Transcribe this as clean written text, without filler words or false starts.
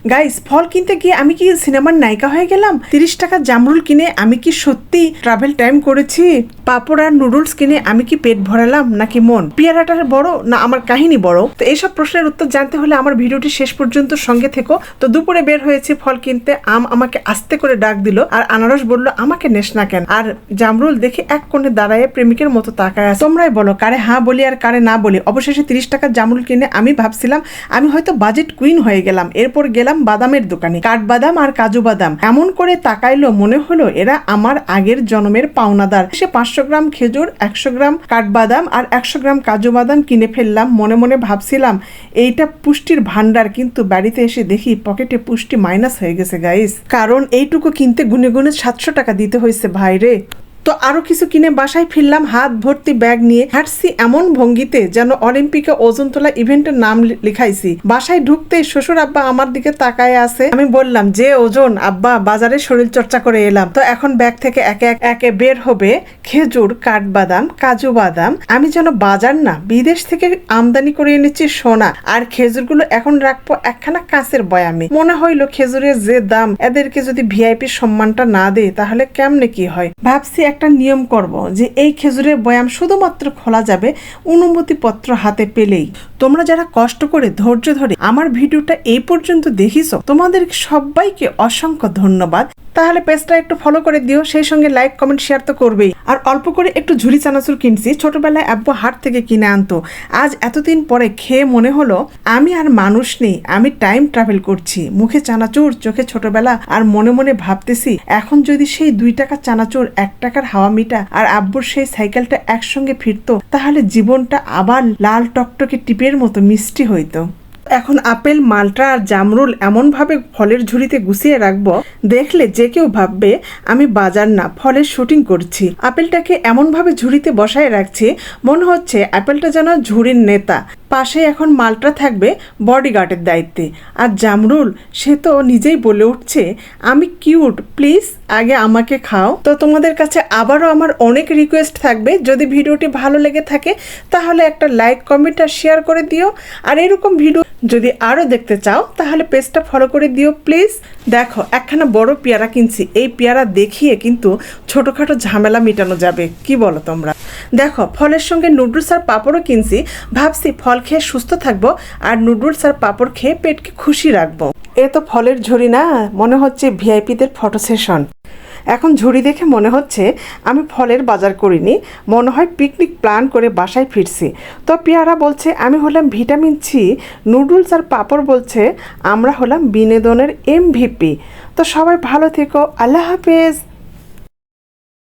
Guys, ফল কিনতে গিয়ে আমি কি সিনেমার নায়িকা হয়ে গেলাম? 30 টাকার জামরুল কিনে আমি কি সত্যি ট্রাভেল টাইম করেছি? পাপড় আর নুডলস কিনে আমি কি পেট ভরালাম নাকি মন? পেয়ারাটার বড় না আমার কাহিনী বড়? তো এইসব প্রশ্নের উত্তর জানতে হলে আমার ভিডিওটি শেষ পর্যন্ত সঙ্গে থেকো। তো দুপুরে বের হয়েছি ফল কিনতে। আম আমাকে আস্তে করে ডাক দিল, আর আনারস বলল আমাকে নেস না কেন। আর জামরুল দেখে এক কোণে দাঁড়ায় প্রেমিকের মতো তাকায় আছে। তোমরাই বলো কারে হ্যাঁ বলি আর কারে না বলি। অবশেষে 30 টাকার জামরুল কিনে আমি ভাবছিলাম আমি হয়তো বাজেট কুইন হয়ে গেলাম। এরপর গেলাম বাদামের দোকানে, কাঠবাদাম আর কাজু বাদাম। এমন করে তাকাইলো মনে হলো এরা আমার আগের জন্মের পাওনাদার। সে 500 গ্রাম খেজুর, 100 গ্রাম কাঠবাদাম আর 100 গ্রাম কাজু বাদাম কিনে ফেললাম। মনে মনে ভাবছিলাম এইটা পুষ্টির ভান্ডার, কিন্তু বাড়িতে এসে দেখি পকেটে পুষ্টি মাইনাস হয়ে গেছে গাইস। কারণ এইটুকু কিনতে গুনে গুনে 700 টাকা দিতে হয়েছে ভাইরে। তো আরো কিছু কিনে বাসায় ফিরলাম হাত ভর্তি ব্যাগ নিয়ে। হাঁটছি এমন ভঙ্গিতে যেন অলিম্পিকে ওজন তোলা ইভেন্টের নাম লিখাইছি। বাসায় ঢুকতে শ্বশুর আব্বা আমার দিকে তাকায় আছে। আমি বললাম যে ওজন আব্বা, বাজারে শরীর চর্চা করে এলাম। তো এখন ব্যাগ থেকে একে বের হবে খেজুর, কাঠবাদাম, কাজু বাদাম। আমি যেন বাজার না, বিদেশ থেকে আমদানি করে এনেছি সোনা। আর খেজুরগুলো এখন রাখবো একখানা কাঁচের বয়ামে। মনে হইলো খেজুরের যে দাম, এদেরকে যদি ভিআইপি সম্মানটা না দেয় তাহলে কেমনে কি হয়। ভাবছি একটা নিয়ম করব যে এই খেজুরের বয়াম শুধুমাত্র খোলা যাবে অনুমতিপত্র হাতে পেলেই। তোমরা যারা কষ্ট করে ধৈর্য ধরে আমার ভিডিওটা এই পর্যন্ত দেখিছো, তোমাদের সবাইকে অসংখ্য ধন্যবাদ। তাহলে পেজটা একটু ফলো করে দিও, সেই সঙ্গে লাইক কমেন্ট শেয়ার তো করবেই। আর অল্প করে একটু ঝুরি চানাচুর কিনছি, ছোটবেলায় আব্বু হাট থেকে কিনে আনতো। আজ এতদিন পরে খেয়ে মনে হলো আমি আর মানুষ নেই, আমি টাইম ট্রাভেল করছি। মুখে চানাচুর, চোখে ছোটবেলা, আর মনে মনে ভাবতেছি এখন যদি সেই 2 টাকার চানাচুর 1 টাকার হাওয়া মিটা আর আব্বুর সেই সাইকেলটা একসঙ্গে ফিরতো, তাহলে জীবনটা আবার লাল টকটকে টিপের মতো মিষ্টি হইতো। এখন আপেল, মালটা আর জামরুল এমন ভাবে ফলের ঝুড়িতে গুছিয়ে রাখবো, দেখলে যে কেউ ভাববে আমি বাজার না ফলের শুটিং করছি। আপেলটাকে এমন ভাবে ঝুড়িতে বসায় রাখছি মনে হচ্ছে আপেলটা যেন ঝুড়ির নেতা। পাশে এখন মালটা থাকবে বডিগার্ডের দায়িত্বে। আর জামরুল সে তো নিজেই বলে উঠছে আমি কিউট, প্লিজ আগে আমাকে খাও। তো তোমাদের কাছে আবারও আমার অনেক রিকোয়েস্ট থাকবে, যদি ভিডিওটি ভালো লেগে থাকে তাহলে একটা লাইক, কমেন্ট আর শেয়ার করে দিও। আর এরকম ভিডিও যদি আরও দেখতে চাও তাহলে পেজটা ফলো করে দিও প্লিজ। দেখো একখানা বড় পেয়ারা কিনছি, এই পেয়ারা দেখিয়ে কিন্তু ছোটোখাটো ঝামেলা মেটানো যাবে, কি বলো তোমরা? দেখো ফলের সঙ্গে নুডলস আর পাঁপড়ও কিনছি। ভাবছি ফল খেয়ে সুস্থ থাকবো আর নুডলস আর পাঁপড় খেয়ে পেটকে খুশি রাখবো। এ তো ফলের ঝুড়ি না, মনে হচ্ছে ভিআইপিদের ফটো সেশন। এখন ঝুড়ি দেখে মনে হচ্ছে আমি ফলের বাজার করিনি, মনে হয় পিকনিক প্ল্যান করে বাসায় ফিরছি। তো পেয়ারা বলছে আমি হলাম ভিটামিন সি, নুডলস আর পাঁপড় বলছে আমরা হলাম বিনোদনের MVP। তো সবাই ভালো থেকো, আল্লাহ হাফেজ।